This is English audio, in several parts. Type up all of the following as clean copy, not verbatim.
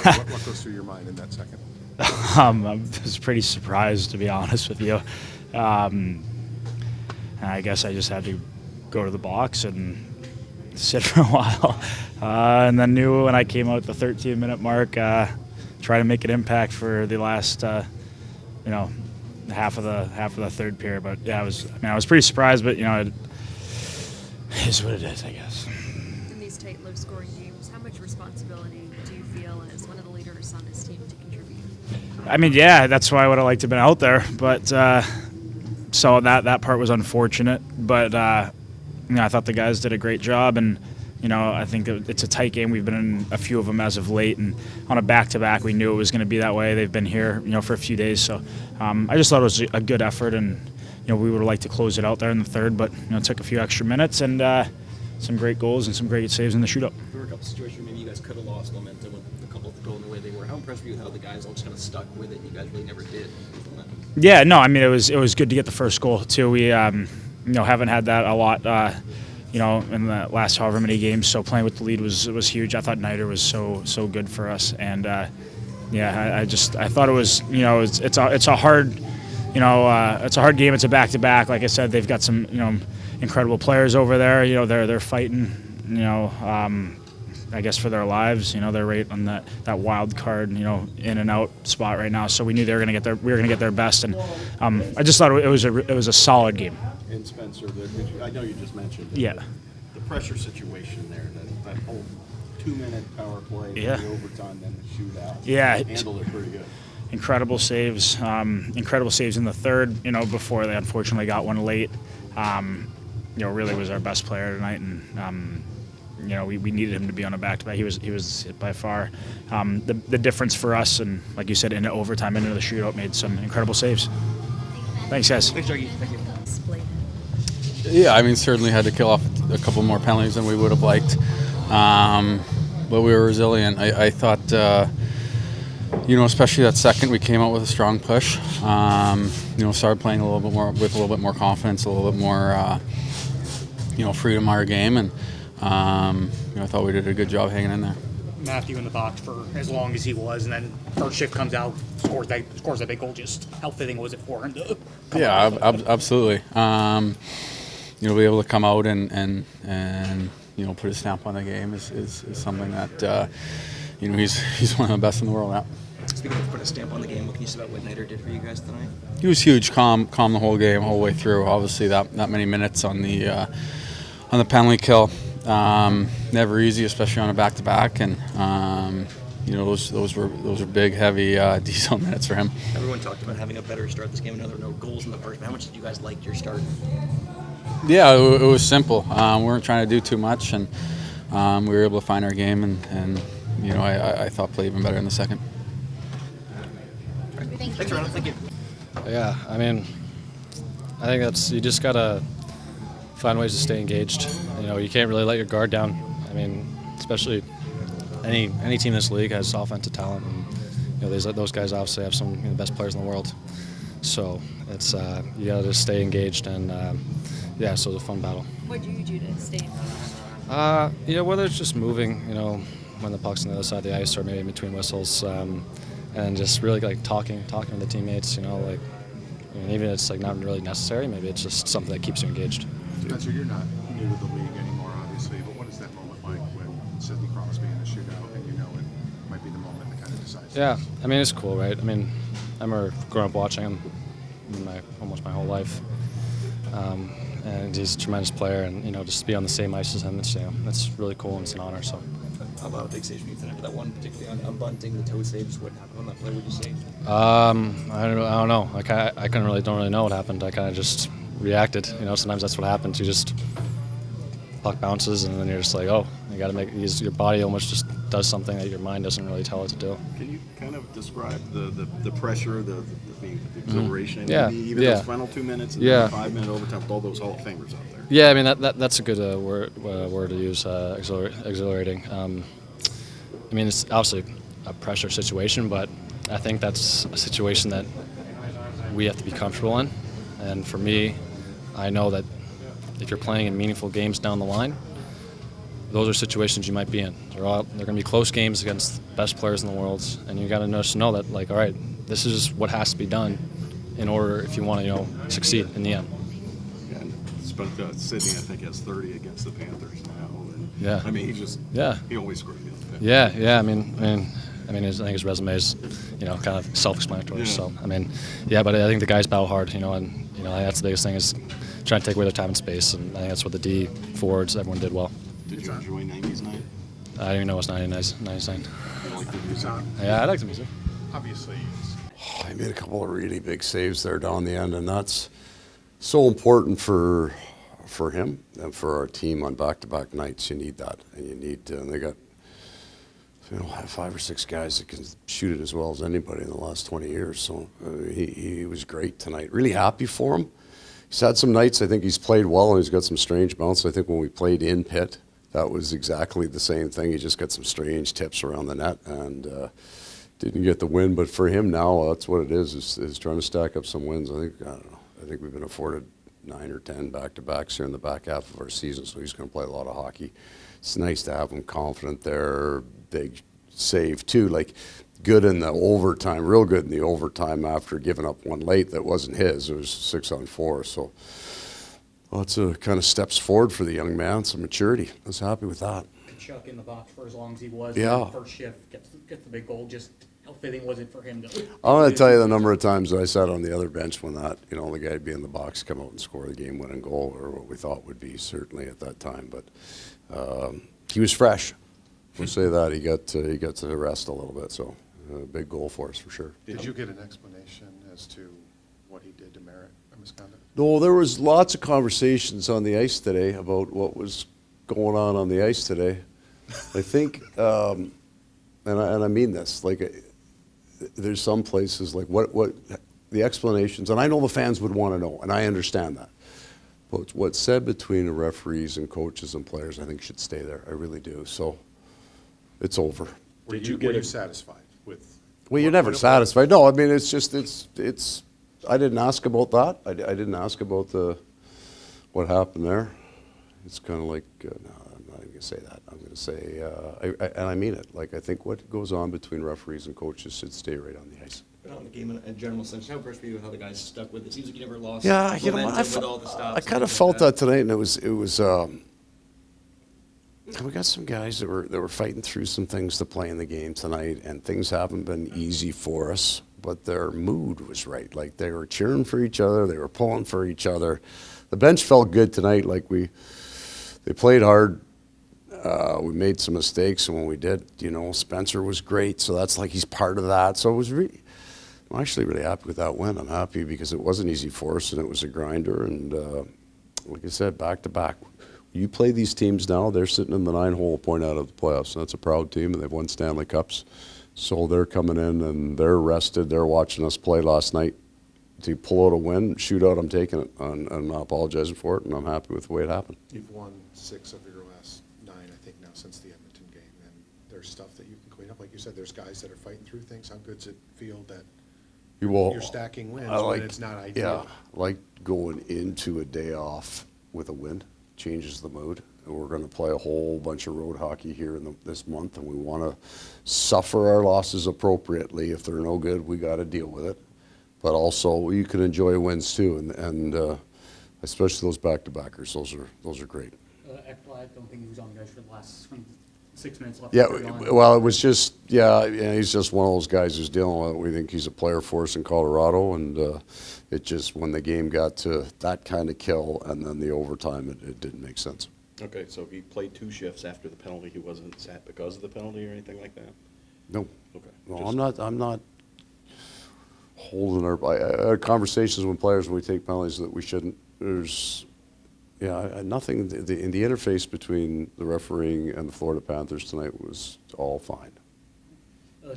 What goes through your mind in that second? I was pretty surprised, to be honest with you. I guess I just had to go to the box and sit for a while, and then knew when I came out the 13-minute mark, try to make an impact for the last, half of the third period. But yeah, I was pretty surprised, but it is what it is, I guess. In these tight, low-scoring games, how much responsibility do you feel as one of the leaders on this team to contribute? I mean, yeah, that's why I would have liked to have been out there, but so that part was unfortunate. But I thought the guys did a great job, and I think it's a tight game. We've been in a few of them as of late, and on a back-to-back, we knew it was going to be that way. They've been here, for a few days, so I just thought it was a good effort, and we would have liked to close it out there in the third, but it took a few extra minutes and some great goals and some great saves in the shootout. There were a couple situations maybe you guys could have lost momentum with a couple going the way they were. How impressed were you with how the guys all just kind of stuck with it? You guys really never did. Yeah, no, I mean it was good to get the first goal too. We haven't had that a lot. In the last however many games, so playing with the lead was huge. I thought Nider was so good for us, and I thought it was it's a hard it's a hard game. It's a back-to-back. Like I said, they've got some incredible players over there. They're fighting. I guess for their lives. They're right on that wild card. In and out spot right now. So we knew we were going to get their best, and I just thought it was a solid game. And Spencer, I know you just mentioned it, Yeah. the pressure situation there, that whole 2-minute power play, Yeah. the overtime, then the shootout. Yeah. Handled it pretty good. Incredible saves in the third. Before they unfortunately got one late. Really was our best player tonight, and we needed him to be on a back-to-back. He was by far the difference for us, and like you said, into overtime, into the shootout, made some incredible saves. Thanks, guys. Thanks, Juggy. Thank you. Yeah, I mean, certainly had to kill off a couple more penalties than we would have liked, but we were resilient. I thought, especially that second, we came out with a strong push. Started playing a little bit more confidence, a little bit more, freedom in our game, and I thought we did a good job hanging in there. Matthew in the box for as long as he was, and then first shift comes out, scores that big goal. Just how fitting was it for him to come out? Absolutely. Be able to come out and put a stamp on the game is something that he's one of the best in the world at. Speaking of putting a stamp on the game, what can you say about what Nider did for you guys tonight? He was huge, calm the whole game, whole way through. Obviously, that many minutes on the penalty kill, never easy, especially on a back-to-back, and those were big, heavy diesel minutes for him. Everyone talked about having a better start this game. No goals in the first. But how much did you guys like your start? Yeah, it was simple. We weren't trying to do too much, and we were able to find our game, and I thought play even better in the second. Thanks, Ronald. Thank you. Yeah, I mean, I think you just gotta find ways to stay engaged. You can't really let your guard down. I mean, especially any team in this league has offensive talent, and those guys obviously have some of the best players in the world. So it's you gotta just stay engaged, and so it was a fun battle. What do you do to stay engaged? Whether it's just moving, when the puck's on the other side of the ice, or maybe in between whistles, and just really talking to the teammates. Even if it's not really necessary, maybe it's just something that keeps you engaged. Spencer, you're not new to the league anymore, obviously, but what is that moment like when Sidney Crosby in the shootout, and it might be the moment that kind of decides? Yeah, I mean, it's cool, right? I mean, I remember growing up watching him almost my whole life. And he's a tremendous player, and just to be on the same ice as him, it's really cool, and it's an honor. So. How about a big save from you tonight? That one, particularly on bunting, the toe saves. What happened on that play? Would you say? I don't know. I don't really know what happened. I kind of just reacted. Sometimes that's what happens. You just puck bounces, and then you're just like, oh, you got to your body almost just does something that your mind doesn't really tell it to do. Can you kind of describe the pressure, the exhilaration, Yeah. maybe even those final 2 minutes, and then the 5-minute overtime with all those Hall of Famers out there? Yeah, I mean that's a good word to use. Exhilarating. I mean, it's obviously a pressure situation, but I think that's a situation that we have to be comfortable in. And for me, I know that if you're playing in meaningful games down the line, those are situations you might be in. They're going to be close games against the best players in the world, and you got to know that, like, all right, this is what has to be done in order if you want to, succeed in the end. And Sydney, I think, has 30 against the Panthers now. And, Yeah. I mean, he always scores me. Yeah. I think his resume is, kind of self-explanatory. Yeah. So, but I think the guys battle hard, and that's the biggest thing is trying to take away their time and space, and I think that's what the D forwards, everyone did well. Did you enjoy 90s night? I didn't even know it was 99. You like the music? Yeah, I like the music. Obviously, He made a couple of really big saves there down the end, and that's so important for him and for our team on back-to-back nights. You need that, and you need and they got 5 or 6 guys that can shoot it as well as anybody in the last 20 years. So he was great tonight. Really happy for him. He's had some nights. I think he's played well, and he's got some strange bounce. I think when we played in Pitt, that was exactly the same thing. He just got some strange tips around the net and didn't get the win. But for him now, that's what it is trying to stack up some wins. I think we've been afforded 9 or 10 back-to-backs here in the back half of our season, so he's going to play a lot of hockey. It's nice to have him confident there. Big save, too. Like, good in the overtime, real good in the overtime after giving up one late that wasn't his. It was 6-on-4, so lots of kind of steps forward for the young man, some maturity. I was happy with that. Tkachuk in the box for as long as he was. Yeah. First shift, gets the big goal. Just how fitting was it for him to... I'm going to tell you the number of times that I sat on the other bench when that, the guy would be in the box, come out and score the game-winning goal, or what we thought would be certainly at that time. But he was fresh. We'll say that. He got to rest a little bit, so a big goal for us for sure. did you get an explanation as to what he did to merit a misconduct? No, there was lots of conversations on the ice today about what was going on the ice today. I think, and I mean this, like, there's some places like what the explanations, and I know the fans would want to know, and I understand that. But what's said between the referees and coaches and players, I think should stay there. I really do. So it's over. Were you satisfied with? Well, you're never satisfied. No, I mean, it's just, it's, I didn't ask about that. I didn't ask about what happened there. It's kind of like, no, I'm not even going to say that. I'm going to say, and I mean it, like, I think what goes on between referees and coaches should stay right on the ice. But on the game in a general sense, how impressed were you how the guys stuck with it? It seems like you never lost Yeah, momentum with all the stops. I kind of felt that tonight, and it was. We got some guys that were fighting through some things to play in the game tonight, and things haven't been easy for us. But their mood was right. Like, they were cheering for each other, they were pulling for each other. The bench felt good tonight. Like, they played hard. We made some mistakes, and when we did, Spencer was great. So that's like he's part of that. So it was really. I'm actually really happy with that win. I'm happy because it wasn't easy for us, and it was a grinder. And like I said, back to back. You play these teams now, they're sitting in the 9-hole point out of the playoffs. And that's a proud team, and they've won Stanley Cups. So they're coming in, and they're rested. They're watching us play last night. To pull out a win, shootout, I'm taking it. And I'm not apologizing for it, and I'm happy with the way it happened. You've won 6 of your last 9, I think, now since the Edmonton game. And there's stuff that you can clean up. Like you said, there's guys that are fighting through things. How good does it feel that you're stacking wins when it's not ideal? Yeah, I like going into a day off with a win. Changes the mood. And we're going to play a whole bunch of road hockey here in this month, and we want to suffer our losses appropriately. If they're no good, we got to deal with it. But also, you can enjoy wins too, and especially those back-to-backers. Those are great. Ekblad, I don't think he was on the ice for the last 6 minutes left. Yeah, well, it was just, he's just one of those guys who's dealing with it. We think he's a player for us in Colorado, and it just, when the game got to that kind of kill and then the overtime, it didn't make sense. Okay, so he played 2 shifts after the penalty. He wasn't sat because of the penalty or anything like that? No. Okay. No, I'm not holding our conversations with players when we take penalties that we shouldn't. There's, nothing. In the interface between the refereeing and the Florida Panthers tonight was all fine.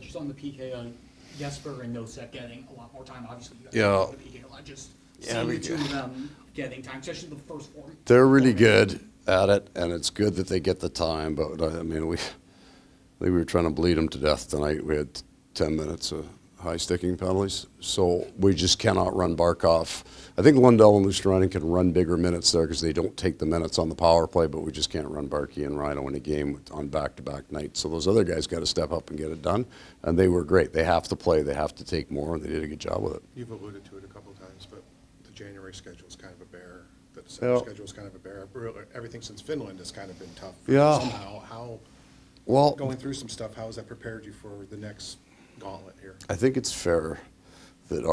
Just on the PK, Jesper and Nosek getting a lot more time. Obviously, you guys Yeah. the PK a lot. Just seeing the two of them getting time, especially the first four. They're really good at it, and it's good that they get the time. But I mean, I think we were trying to bleed them to death tonight. We had 10 minutes high sticking penalties. So we just cannot run Barkov. I think Lundell and Luciano can run bigger minutes there because they don't take the minutes on the power play, but we just can't run Barkey and Rhino in a game on back-to-back nights. So those other guys got to step up and get it done, and they were great. They have to play. They have to take more, and they did a good job with it. You've alluded to it a couple of times, but the January schedule is kind of a bear. The December schedule is kind of a bear. Really, everything since Finland has kind of been tough. Yeah. Somehow, going through some stuff, how has that prepared you for the next gauntlet here? I think it's fair that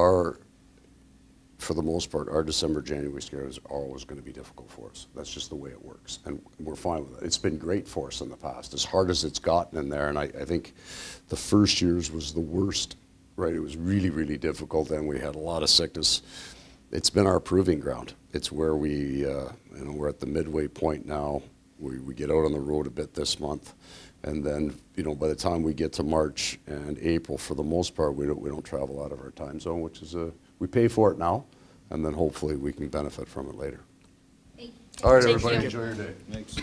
for the most part, our December, January schedule is always going to be difficult for us. That's just the way it works, and we're fine with it. It's been great for us in the past, as hard as it's gotten in there, and I think the first years was the worst, right? It was really, really difficult, and we had a lot of sickness. It's been our proving ground. It's where we're at the midway point now. We get out on the road a bit this month, and then, by the time we get to March and April, for the most part, we don't travel out of our time zone, which is we pay for it now, and then hopefully we can benefit from it later. All right, Thank everybody, you. enjoy your day. Thanks.